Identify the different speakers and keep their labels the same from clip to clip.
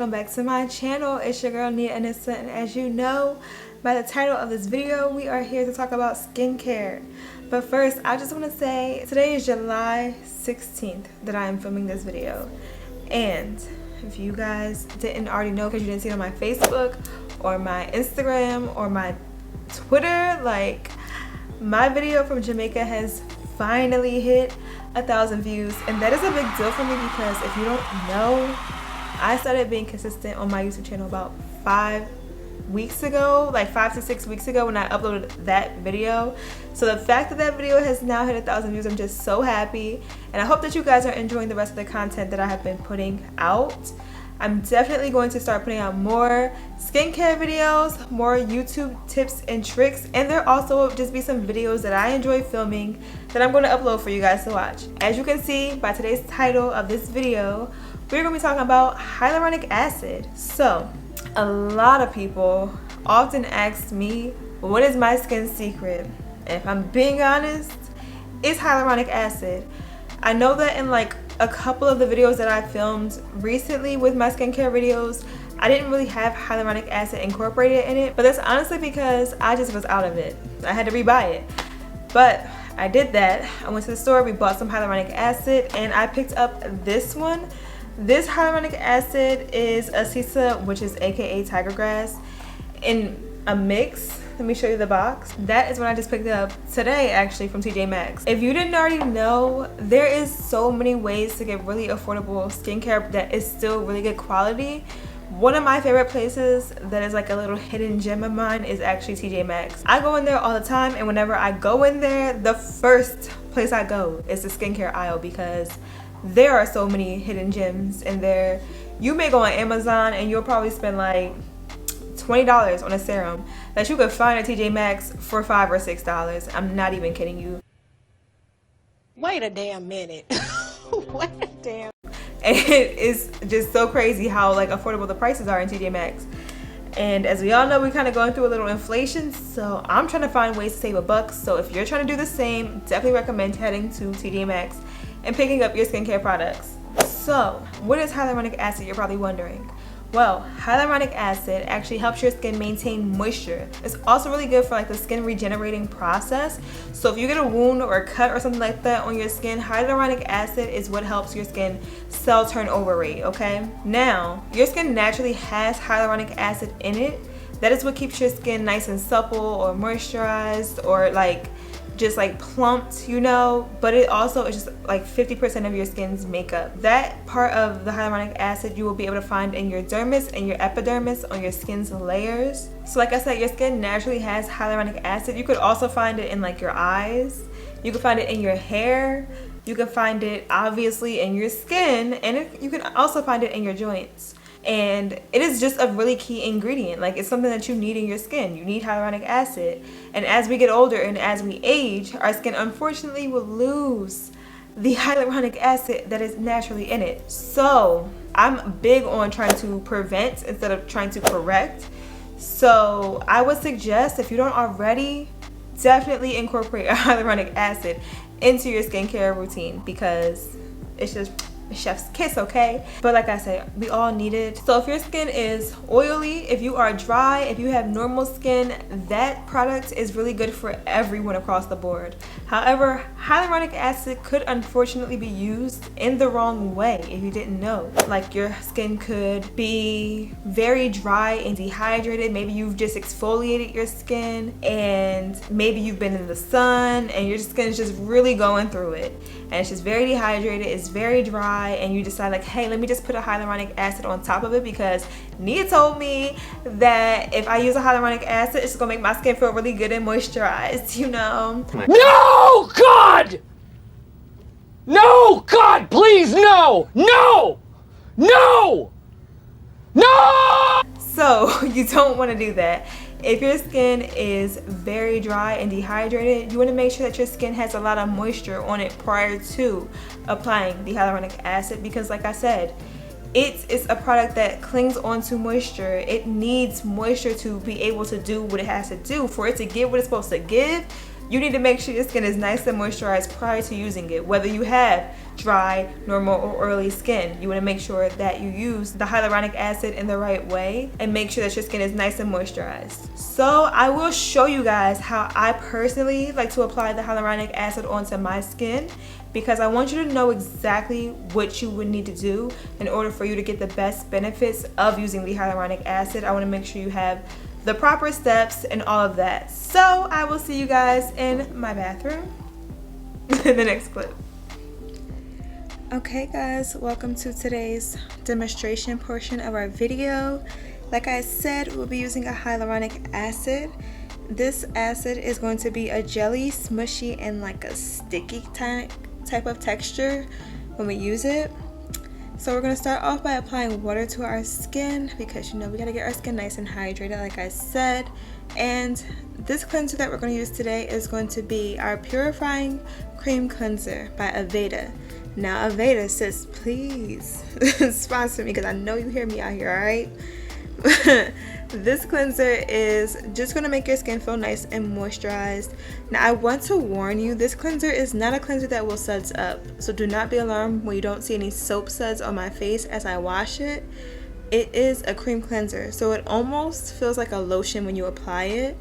Speaker 1: welcome back to my channel. It's your girl Nia Anissa, and as you know by the title of this video, we are here to talk about skincare. But first, I just want to say today is July 16th that I am filming this video, and if you guys didn't already know because you didn't see it on my Facebook or my Instagram or my Twitter, like, my video from Jamaica has finally hit 1,000 views, and that is a big deal for me because if you don't know, I started being consistent on my YouTube channel about 5 weeks ago, like 5 to 6 weeks ago when I uploaded that video. So the fact that that video has now hit 1,000 views, I'm just so happy, and I hope that you guys are enjoying the rest of the content that I have been putting out. I'm definitely going to start putting out more skincare videos, more YouTube tips and tricks, and there also just be some videos that I enjoy filming that I'm going to upload for you guys to watch. As you can see by today's title of this video, we're going to be talking about hyaluronic acid. So, a lot of people often ask me, what is my skin secret? And if I'm being honest, it's hyaluronic acid. I know that in like a couple of the videos that I filmed recently with my skincare videos, I didn't really have hyaluronic acid incorporated in it, but that's honestly because I just was out of it. I had to rebuy it. But I did that. I went to the store, we bought some hyaluronic acid, and I picked up this one. This hyaluronic acid is Acisa, which is aka tiger grass, in a mix. Let me show you the box. That is what I just picked up today, actually, from TJ Maxx. If you didn't already know, there is so many ways to get really affordable skincare that is still really good quality. One of my favorite places that is like a little hidden gem of mine is actually TJ Maxx. I go in there all the time, and whenever I go in there, the first place I go is the skincare aisle because there are so many hidden gems in there. You may go on Amazon and you'll probably spend like $20 on a serum that you could find at TJ Maxx for $5 or $6. I'm not even kidding you.
Speaker 2: Wait a damn minute. Wait a damn.
Speaker 1: And it is just so crazy how like affordable the prices are in TJ Maxx. And as we all know, we're kind of going through a little inflation, so I'm trying to find ways to save a buck. So if you're trying to do the same, definitely recommend heading to TJ Maxx and picking up your skincare products. So what is hyaluronic acid, you're probably wondering? Well, hyaluronic acid actually helps your skin maintain moisture. It's also really good for like the skin regenerating process. So if you get a wound or a cut or something like that on your skin, hyaluronic acid is what helps your skin cell turnover rate, okay? Now, your skin naturally has hyaluronic acid in it. That is what keeps your skin nice and supple or moisturized or like just like plumped, you know, but it also is just like 50% of your skin's makeup. That part of the hyaluronic acid you will be able to find in your dermis and your epidermis on your skin's layers. So like I said, your skin naturally has hyaluronic acid. You could also find it in like your eyes, you can find it in your hair, you can find it obviously in your skin, and you can also find it in your joints. And it is just a really key ingredient. Like, it's something that you need in your skin. You need hyaluronic acid. And as we get older and as we age, our skin unfortunately will lose the hyaluronic acid that is naturally in it. So I'm big on trying to prevent instead of trying to correct. So I would suggest, if you don't already, definitely incorporate a hyaluronic acid into your skincare routine because it's just chef's kiss, okay? But like I said, we all need it. So if your skin is oily, if you are dry, if you have normal skin, that product is really good for everyone across the board. However, hyaluronic acid could unfortunately be used in the wrong way if you didn't know. Like, your skin could be very dry and dehydrated. Maybe you've just exfoliated your skin, and maybe you've been in the sun and your skin is just really going through it, and it's just very dehydrated, it's very dry, and you decide like, hey, let me just put a hyaluronic acid on top of it because Nia told me that if I use a hyaluronic acid, it's gonna make my skin feel really good and moisturized, you know?
Speaker 3: No, God! No, God, please, no! No! No! No!
Speaker 1: So you don't want to do that. If your skin is very dry and dehydrated, you want to make sure that your skin has a lot of moisture on it prior to applying the hyaluronic acid because, like I said, it is a product that clings onto moisture. It needs moisture to be able to do what it has to do. For it to give what it's supposed to give, you need to make sure your skin is nice and moisturized prior to using it. Whether you have dry, normal, or oily skin, you want to make sure that you use the hyaluronic acid in the right way and make sure that your skin is nice and moisturized. So I will show you guys how I personally like to apply the hyaluronic acid onto my skin, because I want you to know exactly what you would need to do in order for you to get the best benefits of using the hyaluronic acid. I want to make sure you have the proper steps and all of that. So I will see you guys in my bathroom in the next clip. Okay guys, welcome to today's demonstration portion of our video. Like I said, we'll be using a hyaluronic acid. This acid is going to be a jelly, smushy, and like a sticky type of texture when we use it. So we're going to start off by applying water to our skin, because you know we got to get our skin nice and hydrated like I said. And this cleanser that we're going to use today is going to be our Purifying Cream Cleanser by Aveda. Now Aveda says please sponsor me, because I know you hear me out here, alright? This cleanser is just going to make your skin feel nice and moisturized. Now I want to warn you, this cleanser is not a cleanser that will suds up, so do not be alarmed when you don't see any soap suds on my face as I wash it. It is a cream cleanser, so it almost feels like a lotion when you apply it.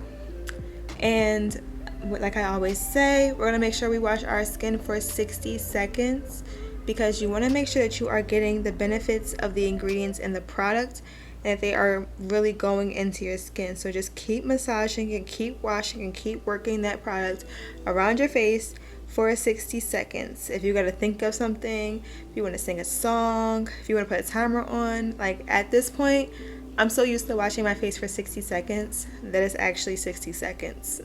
Speaker 1: And like I always say, we're going to make sure we wash our skin for 60 seconds, because you want to make sure that you are getting the benefits of the ingredients in the product and that they are really going into your skin. So just keep massaging and keep washing and keep working that product around your face for 60 seconds. If you got to think of something, if you want to sing a song, if you want to put a timer on, like at this point, I'm so used to washing my face for 60 seconds that it's actually 60 seconds.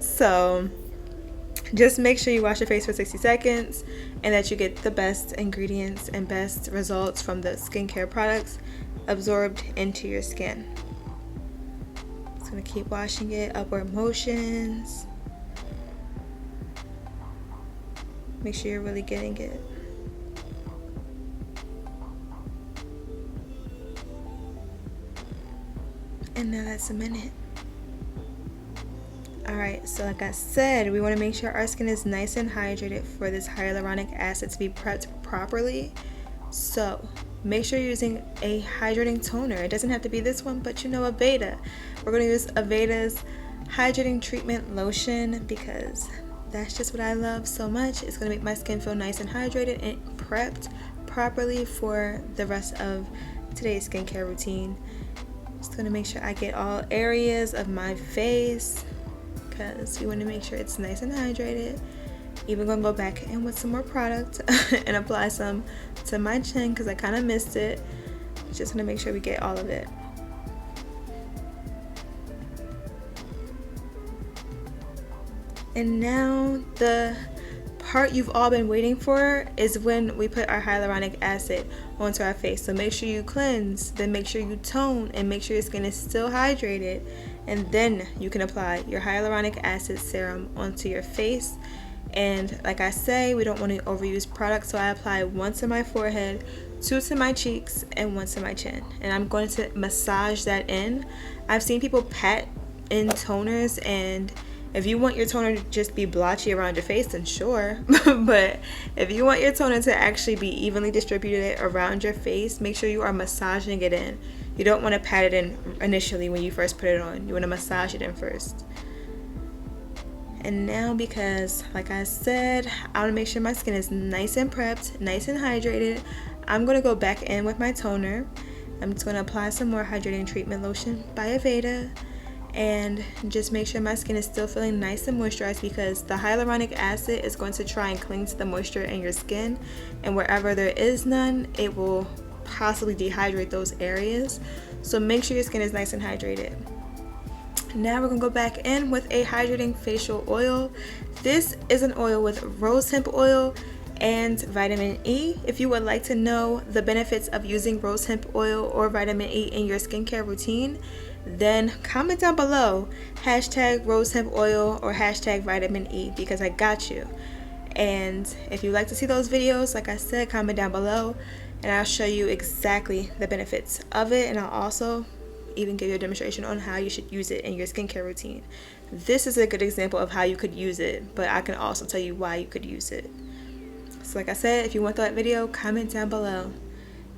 Speaker 1: So just make sure you wash your face for 60 seconds and that you get the best ingredients and best results from the skincare products absorbed into your skin. Just gonna keep washing it, upward motions. Make sure you're really getting it. And now that's a minute. Alright, so like I said, we want to make sure our skin is nice and hydrated for this hyaluronic acid to be prepped properly. So make sure you're using a hydrating toner. It doesn't have to be this one, but you know, Aveda. We're going to use Aveda's hydrating treatment lotion, because that's just what I love so much. It's going to make my skin feel nice and hydrated and prepped properly for the rest of today's skincare routine. Just going to make sure I get all areas of my face, because we want to make sure it's nice and hydrated. Even going to go back in with some more product and apply some to my chin, because I kind of missed it. Just going to make sure we get all of it. And now the part you've all been waiting for is when we put our hyaluronic acid onto our face. So make sure you cleanse, then make sure you tone, and make sure your skin is still hydrated, and then you can apply your hyaluronic acid serum onto your face. And like I say, we don't want to overuse products, so I apply one to my forehead, two to my cheeks, and one to my chin. And I'm going to massage that in. I've seen people pat in toners, and if you want your toner to just be blotchy around your face, then sure. But if you want your toner to actually be evenly distributed around your face, make sure you are massaging it in. You don't want to pat it in initially when you first put it on. You want to massage it in first. And now, because like I said, I want to make sure my skin is nice and prepped, nice and hydrated, I'm going to go back in with my toner. I'm just going to apply some more hydrating treatment lotion by Aveda, and just make sure my skin is still feeling nice and moisturized, because the hyaluronic acid is going to try and cling to the moisture in your skin, and wherever there is none, it will possibly dehydrate those areas. So make sure your skin is nice and hydrated. Now we're going to go back in with a hydrating facial oil. This is an oil with rose hemp oil and vitamin E. If you would like to know the benefits of using rose hemp oil or vitamin E in your skincare routine, then comment down below hashtag rose hemp oil or hashtag vitamin E, because I got you. And if you'd like to see those videos, like I said, comment down below and I'll show you exactly the benefits of it, and I'll also even give you a demonstration on how you should use it in your skincare routine. This is a good example of how you could use it, but I can also tell you why you could use it. So like I said, if you want that video, comment down below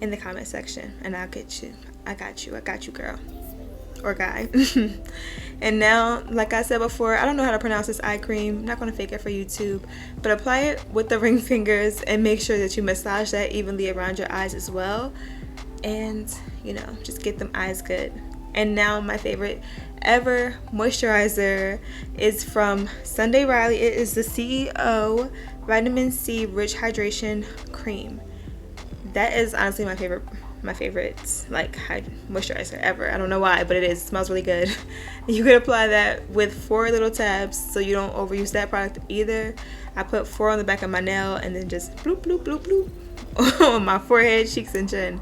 Speaker 1: in the comment section and I'll get you. I got you, girl or guy. And now, like I said before, I don't know how to pronounce this eye cream. I'm not going to fake it for YouTube, but apply it with the ring fingers and make sure that you massage that evenly around your eyes as well, and you know, just get them eyes good. And now my favorite ever moisturizer is from Sunday Riley. It is the CEO Vitamin C Rich Hydration Cream. That is honestly my favorite like moisturizer ever. I don't know why, but it smells really good. You could apply that with 4 little tabs so you don't overuse that product either. I put 4 on the back of my nail and then just bloop bloop bloop bloop on my forehead, cheeks, and chin,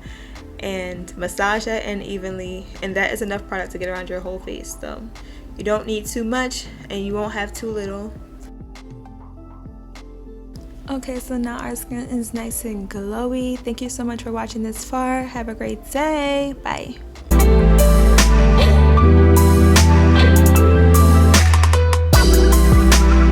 Speaker 1: and massage that in evenly, and that is enough product to get around your whole face. So you don't need too much and you won't have too little. Okay, so now our skin is nice and glowy. Thank you so much for watching this far. Have a great day. Bye.